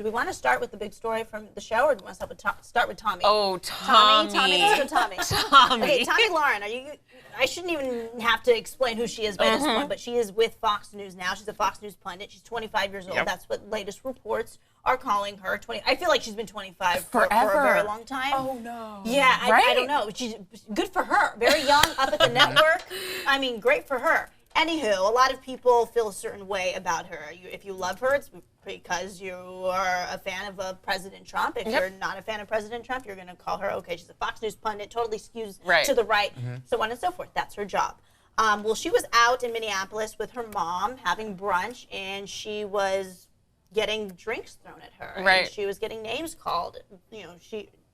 Do we want to start with the big story from the show, or do we want to start with Tomi? Oh, Tomi. Let's go Tomi. Tomi. Okay, Tomi Lahren. I shouldn't even have to explain who she is by this point, but she is with Fox News now. She's a Fox News pundit. She's 25 years old. Yep. That's what latest reports are calling her. I feel like she's been 25 for Forever. a very long time. Oh, no. Yeah, Right? I don't know. She's good for her. Very young, up at the network. I mean, great for her. Anywho, a lot of people feel a certain way about her. If you love her, it's because you are a fan of President Trump. If you're not a fan of President Trump, you're going to call her, okay, she's a Fox News pundit, totally skews to the right, so on and so forth. That's her job. Well, she was out in Minneapolis with her mom having brunch, and she was getting drinks thrown at her. Right. And she was getting names called. You know,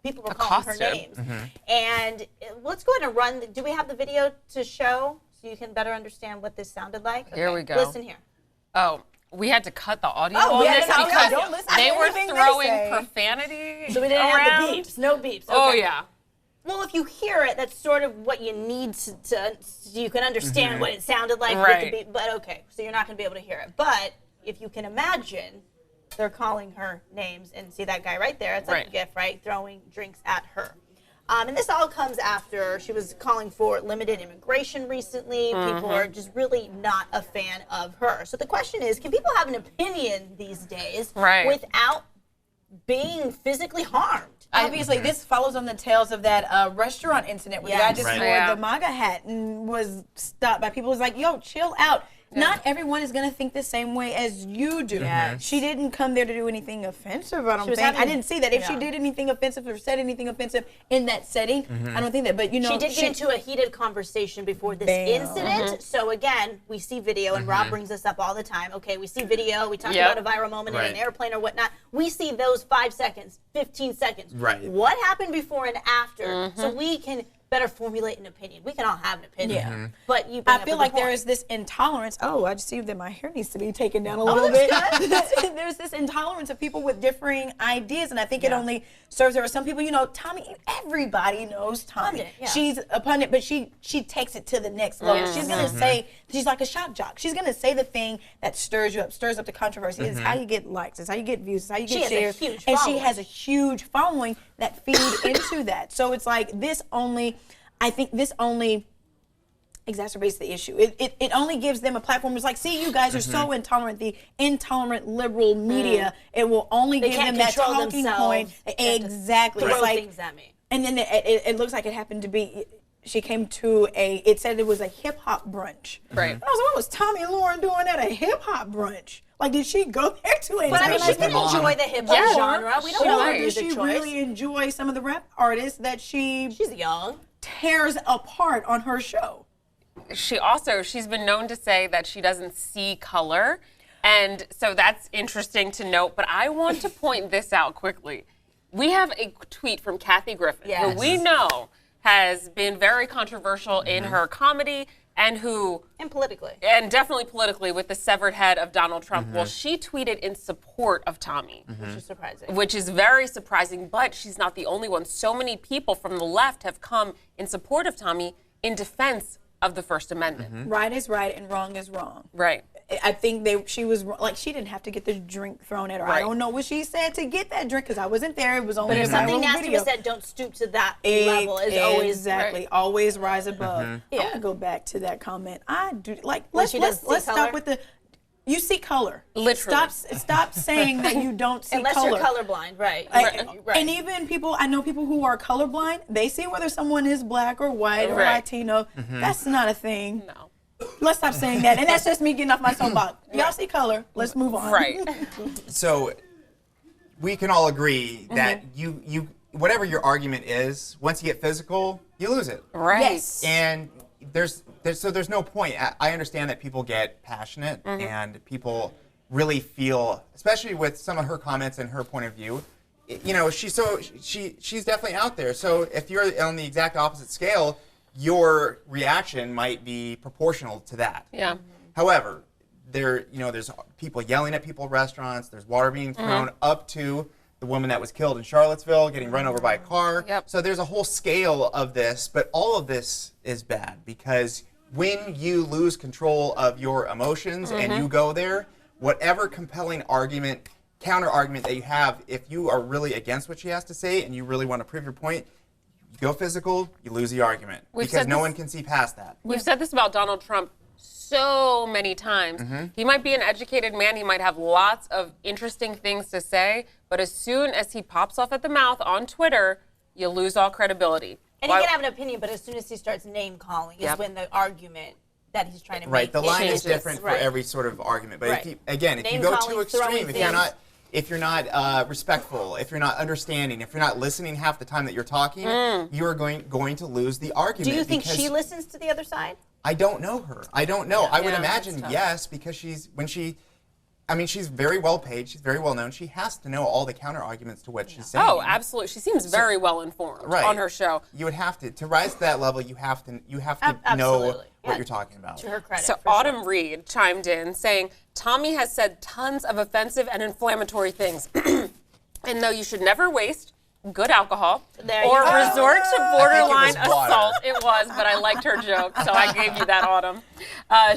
people were calling her names. And let's go ahead and run. Do we have the video to show so you can better understand what this sounded like? Here we go. Listen here. Oh, we had to cut the audio Oh, on we had this to cut the because audio. Don't listen to they were anything they throwing say. profanity So we didn't around. have the beeps. No beeps. Okay. Oh, yeah. Well, if you hear it, that's sort of what you need to so you can understand what it sounded like Right. with the beep. But okay, so you're not going to be able to hear it. But if you can imagine, they're calling her names, and see that guy right there? It's like a GIF, right? Throwing drinks at her. And this all comes after she was calling for limited immigration recently. People are just really not a fan of her. So the question is, can people have an opinion these days without being physically harmed? Obviously, this follows on the tails of that restaurant incident where the guy just Right. wore the MAGA hat and was stopped by people. It was like, yo, chill out. Not everyone is going to think the same way as you do. Yes. She didn't come there to do anything offensive, I don't think. I didn't see that. If she did anything offensive or said anything offensive in that setting, I don't think that. But, you know, She did get into a heated conversation before this incident. So again, we see video, and Rob brings this up all the time. Okay, we see video. We talk about a viral moment in an airplane or whatnot. We see those 5 seconds, 15 seconds. Right. What happened before and after, so we can better formulate an opinion. We can all have an opinion. But you bring I up feel a like good there point. is this intolerance. Oh, I just see that my hair needs to be taken down a little bit. There's this intolerance of people with differing ideas, and I think it only serves her. Some people, you know, Tomi, everybody knows Tomi. Pundit, She's a pundit, but she takes it to the next level. She's going to say, she's like a shock jock. She's going to say the thing that stirs up the controversy. It's how you get likes. It's how you get views. It's how you get shares. And she has a huge following that feed into that. So it's like I think this only exacerbates the issue. It only gives them a platform. It's like, see, you guys are so intolerant. The intolerant liberal media, it will only give them that talking point. Exactly. Throw It's like, things at me. and then it looks like it happened to be, she came to it said it was a hip hop brunch. Right. And I was like, what was Tomi Lahren doing at a hip hop brunch? Like, did she go there to it? But I mean, she can enjoy the hip hop genre. We don't know her Does music she choice. really enjoy some of the rap artists that She's young. tears apart on her show? She's been known to say that she doesn't see color. And so that's interesting to note. But I want to point this out quickly. We have a tweet from Kathy Griffin, who we know has been very controversial in her comedy and definitely politically with the severed head of Donald Trump. Well, she tweeted in support of Tomi. Which is surprising. Which is very surprising, but she's not the only one. So many people from the left have come in support of Tomi in defense of the First Amendment. Right is right and wrong is wrong. Right. I think she was like, she didn't have to get the drink thrown at her. I don't know what she said to get that drink because I wasn't there. It was only But if something nasty was said, don't stoop to that level. Is always always rise above. I want to go back to that comment. I do like let's stop with the. You see color. Literally. Stop saying that you don't see unless color. you're colorblind, right? And even I know people who are colorblind, they see whether someone is black or white or Latino. That's not a thing. No. Let's stop saying that. And that's just me getting off my soapbox. Y'all see color. Let's move on. Right. So we can all agree that you whatever your argument is, once you get physical, you lose it. Right. Yes. And there's no point. I understand that people get passionate and people really feel, especially with some of her comments and her point of view, you know, she's definitely out there. So if you're on the exact opposite scale, your reaction might be proportional to that. Yeah. However, there's people yelling at people at restaurants. There's water being thrown up to the woman that was killed in Charlottesville, getting run over by a car. Yep. So there's a whole scale of this, but all of this is bad because when you lose control of your emotions and you go there, whatever compelling argument counter argument that you have, if you are really against what she has to say and you really want to prove your point, you go physical, you lose the argument. Because no one can see past that. We've said this about Donald Trump so many times. He might be an educated man, he might have lots of interesting things to say, but as soon as he pops off at the mouth on Twitter, you lose all credibility. And he can have an opinion, but as soon as he starts name calling is when the argument that he's trying to make. Right, the line changes. is different for every sort of argument. But if you go too extreme, if you're not respectful, if you're not understanding, if you're not listening half the time that you're talking, you're going to lose the argument. Do you think she listens to the other side? I don't know her. I don't know. I would imagine that's tough. yes, because she's very well paid. She's very well known. She has to know all the counter arguments to what she's saying. Oh, absolutely. She seems very well informed on her show. You would have to rise to that level. You have to know what you're talking about. To her credit. So Autumn Reed chimed in saying, Tomi has said tons of offensive and inflammatory things. And though you should never waste good alcohol or resort to borderline assault, it was, but I liked her joke, so I gave you that, Autumn.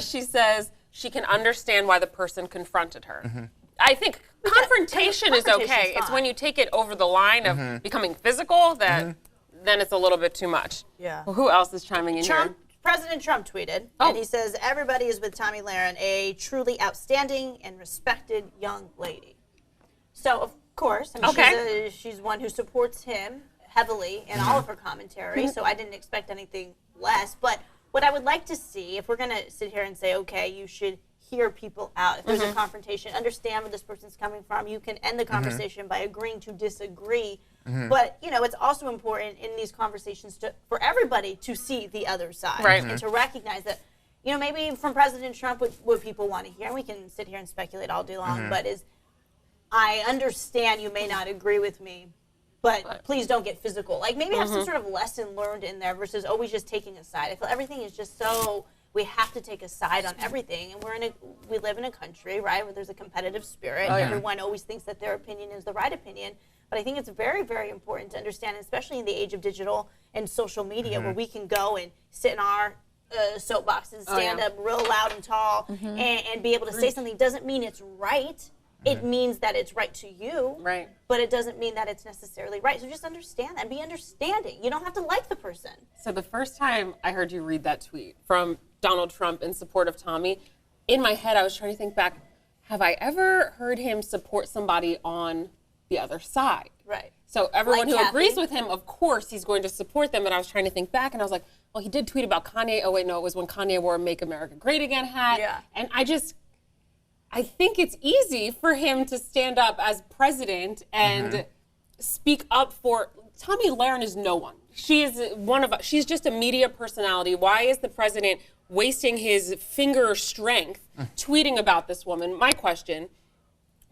She says she can understand why the person confronted her. I think confrontation is okay. It's when you take it over the line of becoming physical that then it's a little bit too much. Yeah. Well, who else is chiming in here? President Trump tweeted, and he says, everybody is with Tomi Lahren, a truly outstanding and respected young lady. So, of course, she's one who supports him heavily in all of her commentary, so I didn't expect anything less. But what I would like to see, if we're going to sit here and say, okay, you should hear people out. If there's a confrontation, understand where this person's coming from. You can end the conversation by agreeing to disagree. But, it's also important in these conversations for everybody to see the other side and to recognize that, maybe from President Trump, what people want to hear, and we can sit here and speculate all day long, but I understand you may not agree with me, but please don't get physical. Like, maybe have some sort of lesson learned in there versus always just taking a side. I feel everything is just so, we have to take a side on everything. And we live in a country, right, where there's a competitive spirit. Everyone always thinks that their opinion is the right opinion. But I think it's very, very important to understand, especially in the age of digital and social media, where we can go and sit in our soapboxes, stand up real loud and tall, and be able to say something. Doesn't mean it's right. It means that it's right to you, but it doesn't mean that it's necessarily right. So just understand that and be understanding. You don't have to like the person. So the first time I heard you read that tweet from Donald Trump in support of Tomi, in my head I was trying to think back, have I ever heard him support somebody on the other side? Right. So everyone who agrees with him, of course, he's going to support them. And I was trying to think back, and I was like, well, he did tweet about Kanye. Oh, wait, no, it was when Kanye wore a Make America Great Again hat. Yeah. And I think it's easy for him to stand up as president and speak up for. Tomi Lahren is no one. She is she's just a media personality. Why is the president wasting his finger strength tweeting about this woman? My question,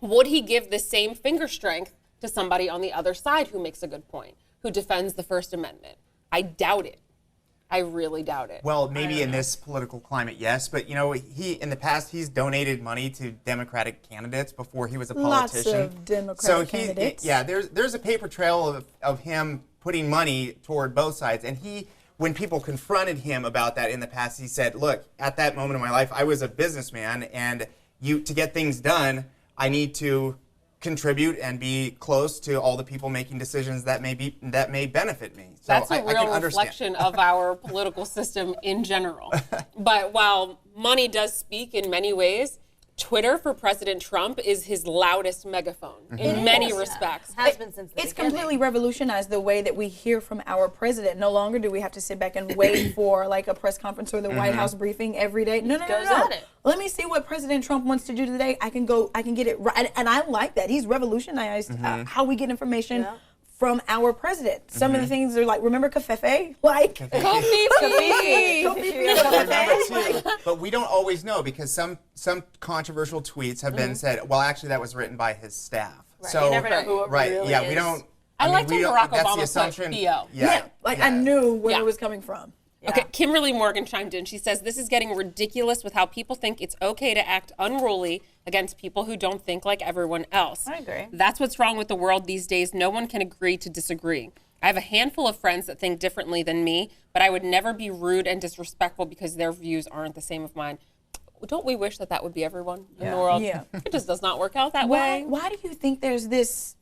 would he give the same finger strength to somebody on the other side who makes a good point, who defends the First Amendment? I doubt it. I really doubt it. Well, maybe in this political climate, yes. But, in the past, he's donated money to Democratic candidates before he was a politician. Lots of Democratic candidates. There's a paper trail of him putting money toward both sides. And when people confronted him about that in the past, he said, look, at that moment in my life, I was a businessman. And to get things done, I need to contribute and be close to all the people making decisions that may benefit me. So that's a real reflection of our political system in general. But while money does speak in many ways, Twitter for President Trump is his loudest megaphone in many respects. Has been since the It's beginning. completely revolutionized the way that we hear from our president. No longer do we have to sit back and wait for like a press conference or the White House briefing every day. No. at it. Let me see what President Trump wants to do today. I can get it right. And I like that. He's revolutionized how we get information from our president. Some of the things are like, remember Covfefe? Like, But we don't always know because some controversial tweets have been said, well, actually, that was written by his staff. Right. So, you never know who it really is. We don't. I liked when Barack that's the Obama assumption. put Theo. I knew where it was coming from. Yeah. Okay, Kimberly Morgan chimed in. She says, this is getting ridiculous with how people think it's okay to act unruly against people who don't think like everyone else. I agree. That's what's wrong with the world these days. No one can agree to disagree. I have a handful of friends that think differently than me, but I would never be rude and disrespectful because their views aren't the same as mine. don't we wish that would be everyone in the world? Yeah. It just does not work out that Why way. do you think there's this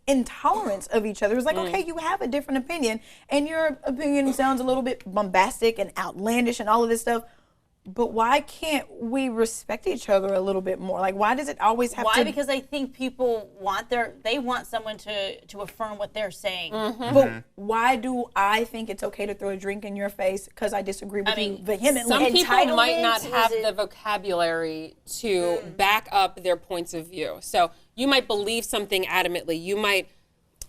intolerance of each other? It's like, okay, you have a different opinion, and your opinion sounds a little bit bombastic and outlandish and all of this stuff. But why can't we respect each other a little bit more? Like, why does it always have to? Why? Because I think people want someone to affirm what they're saying. But why do I think it's okay to throw a drink in your face because I disagree with you vehemently? Some people might not Entitlement, have is it- the vocabulary to back up their points of view. So you might believe something adamantly. You might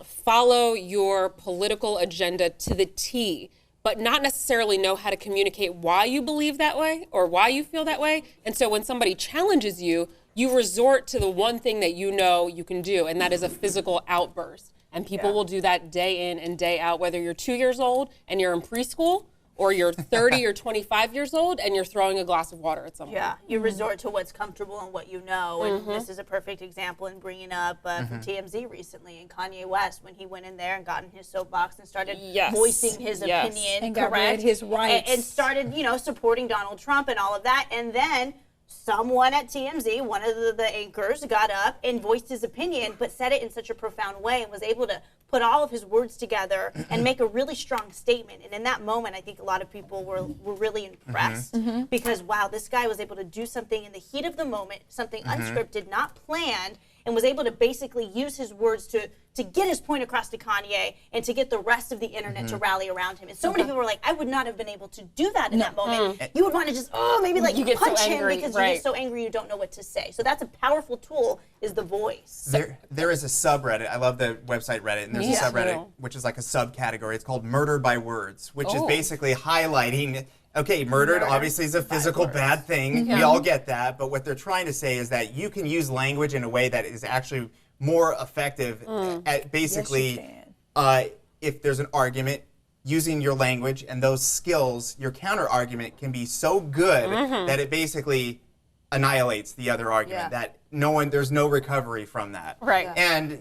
follow your political agenda to the T, but not necessarily know how to communicate why you believe that way or why you feel that way. And so when somebody challenges you, you resort to the one thing that you know you can do, and that is a physical outburst. And people will do that day in and day out, whether you're 2 years old and you're in preschool, or you're 30 or 25 years old and you're throwing a glass of water at someone. Yeah, you resort to what's comfortable and what you know. And this is a perfect example in bringing up from TMZ recently and Kanye West when he went in there and got in his soapbox and started voicing his opinion, and got rid of his rights. and started, supporting Donald Trump and all of that. And then someone at TMZ, one of the anchors, got up and voiced his opinion, but said it in such a profound way and was able to put all of his words together and make a really strong statement. And in that moment, I think a lot of people were really impressed because, wow, this guy was able to do something in the heat of the moment, something unscripted, not planned, and was able to basically use his words to get his point across to Kanye and to get the rest of the internet to rally around him. And so many people were like, I would not have been able to do that in that moment. You would want to just, maybe like You get so punch him angry, because you get so angry you don't know what to say. So that's a powerful tool, is the voice. There is a subreddit. I love the website Reddit, and there's a subreddit which is like a subcategory. It's called Murder by Words, which is basically highlighting. Okay, murdered obviously is a physical bad thing. We all get that. But what they're trying to say is that you can use language in a way that is actually more effective at basically, if there's an argument, using your language and those skills, your counter argument can be so good that it basically annihilates the other argument. That there's no recovery from that. Right. And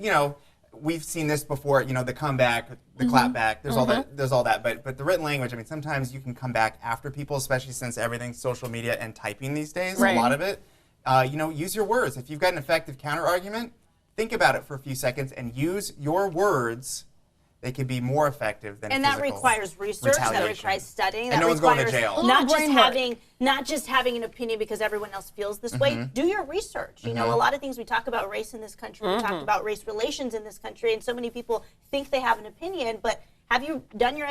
we've seen this before. The comeback, the clapback. There's all that. There's all that. But the written language. I mean, sometimes you can come back after people, especially since everything's social media and typing these days. A lot of it. Use your words. If you've got an effective counter argument, think about it for a few seconds and use your words. They could be more effective than and that requires research, that requires studying, and that no one's going to requires jail. not just having an opinion because everyone else feels this way. Do your research. A lot of things we talk about race in this country, we talk about race relations in this country, and so many people think they have an opinion, but have you done your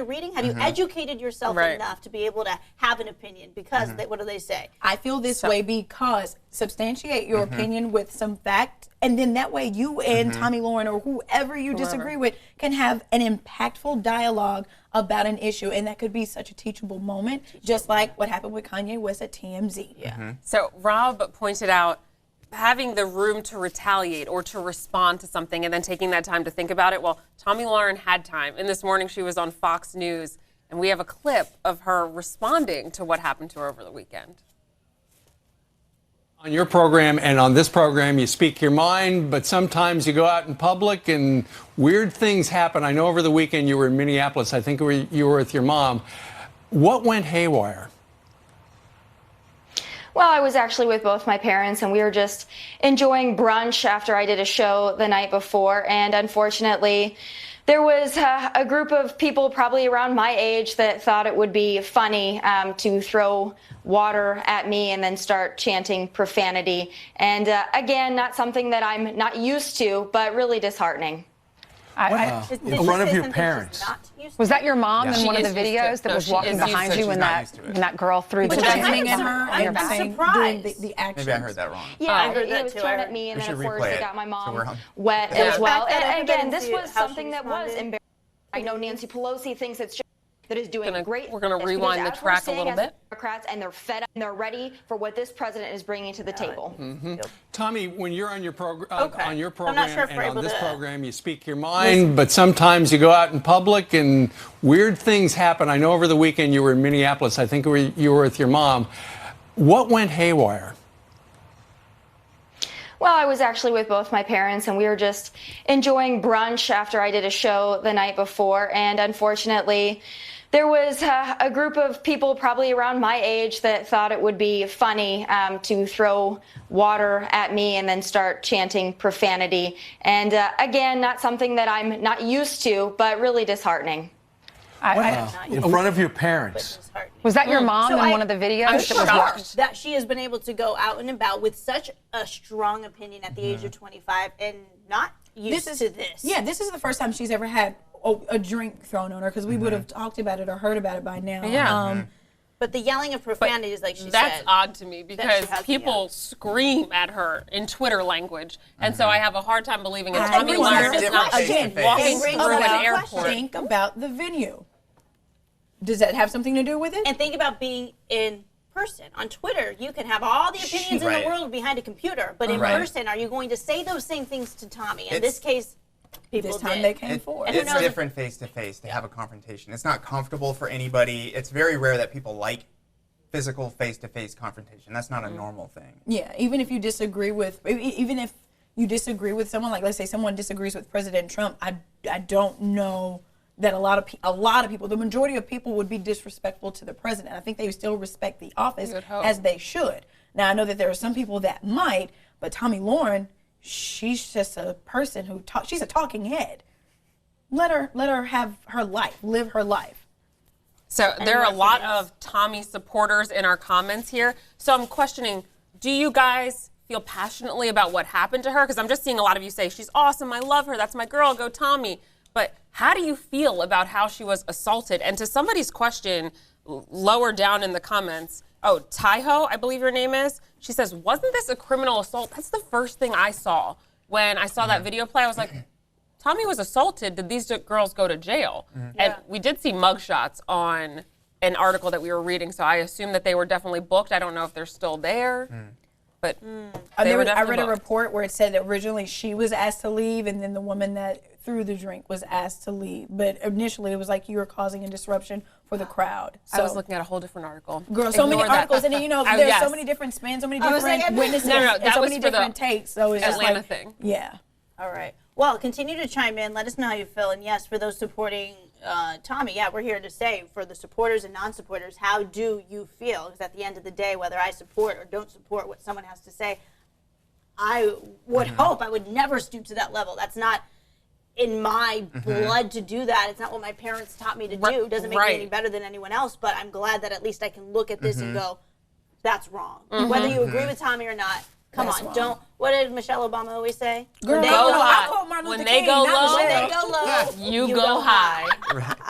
reading? Have you educated yourself enough to be able to have an opinion? Because what do they say? I feel this way because substantiate your opinion with some fact, and then that way you and Tomi Lahren or whoever you disagree with can have an impactful dialogue about an issue, and that could be such a teachable moment, just like what happened with Kanye West at TMZ. So Rob pointed out having the room to retaliate or to respond to something and then taking that time to think about it. Well, Tomi Lahren had time, and this morning she was on Fox News, and we have a clip of her responding to what happened to her over the weekend. On your program and on this program, you speak your mind, but sometimes you go out in public and weird things happen. I know over the weekend you were in Minneapolis. I think you were with your mom. What went haywire? Well, I was actually with both my parents, and we were just enjoying brunch after I did a show the night before. And unfortunately, there was a group of people probably around my age that thought it would be funny to throw water at me and then start chanting profanity. And again, not something that I'm not used to, but really disheartening. In front of your parents. Was that your mom in one of the videos that was walking behind you when that girl threw the Screaming at her I'm surprised. The action. Maybe I heard that wrong. Yeah, I heard that it was too. thrown at me, and We then of should course replay it it. got my So mom we're on. wet as well. Back that up And a bit again, and this see was how she something that was responded. embarrassing. I know Nancy Pelosi thinks it's just that is doing great. We're gonna because rewind the as we're track a saying, little as bit. Democrats, and they're fed up and they're ready for what this president is bringing to the table. Tommy, when you're on your program, I'm not sure if we're and able on this to- program, you speak your mind, but sometimes you go out in public and weird things happen. I know over the weekend you were in Minneapolis. I think you were with your mom. What went haywire? Well, I was actually with both my parents, and we were just enjoying brunch after I did a show the night before. And unfortunately, there was a group of people probably around my age that thought it would be funny to throw water at me and then start chanting profanity. And again, not something that I'm not used to, but really disheartening. In front of your parents. Was that your mom in one of the videos? I'm shocked that she has been able to go out and about with such a strong opinion at the age of 25 and not used to this. Yeah, this is the first time she's ever had a drink thrown on her, because we would have talked about it or heard about it by now. Yeah. But the yelling of profanity is like she that's said. odd to me because people scream at her in Twitter language. And so I have a hard time believing that Tomi Lahren is not walking through an airport. Think about the venue. Does that have something to do with it? And think about being in person. On Twitter, you can have all the opinions in the world behind a computer, but in person, are you going to say those same things to Tomi? In this case, people this time they came forward. It's different face to face to have a confrontation. It's not comfortable for anybody. It's very rare that people like physical face to face confrontation. That's not a normal thing. Yeah, even if you disagree with someone, like let's say someone disagrees with President Trump, I don't know that a lot of people, the majority of people, would be disrespectful to the president. I think they still respect the office as they should. Now, I know that there are some people that might, but Tomi Lahren, she's just a person who she's a talking head. Let her have her life, live her life. So there are a lot of Tomi supporters in our comments here. So I'm questioning, do you guys feel passionately about what happened to her? Because I'm just seeing a lot of you say, she's awesome, I love her, that's my girl, go Tomi. But how do you feel about how she was assaulted? And to somebody's question lower down in the comments, Taiho, I believe your name is, she says, wasn't this a criminal assault? That's the first thing I saw when I saw that video play. I was like, Tomi was assaulted. Did these girls go to jail? And we did see mugshots on an article that we were reading, so I assume that they were definitely booked. I don't know if they're still there. But I read a report where it said that originally she was asked to leave, and then the woman that threw the drink was asked to leave. But initially it was like you were causing a disruption for the crowd. So, I was looking at a whole different article. Girl, so many articles, and then there's so many different spins, so many different witnesses, and so many different takes. So it's just Atlanta like, thing. Yeah. All right. Well, continue to chime in. Let us know how you feel. And yes, for those supporting Tomi, we're here to say, for the supporters and non-supporters, how do you feel? Because at the end of the day, whether I support or don't support what someone has to say, I would hope I would never stoop to that level. That's not in my blood to do that. It's not what my parents taught me to do. It doesn't make me any better than anyone else, but I'm glad that at least I can look at this and go, that's wrong. Whether you agree with Tomi or not, come on, don't. What did Michelle Obama always say? When they go high. When they go low, you go high.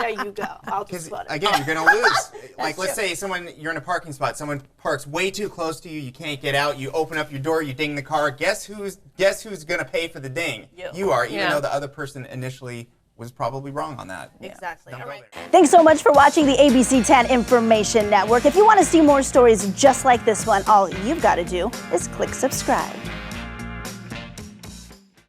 There you go. I'll just put it. Again, you're going to lose. Like, let's say you're in a parking spot, someone parks way too close to you, you can't get out, you open up your door, you ding the car. Guess who's going to pay for the ding? You are, even though the other person initially was probably wrong on that. Exactly. All right. Thanks so much for watching the ABC 10 Information Network. If you want to see more stories just like this one, all you've got to do is click subscribe.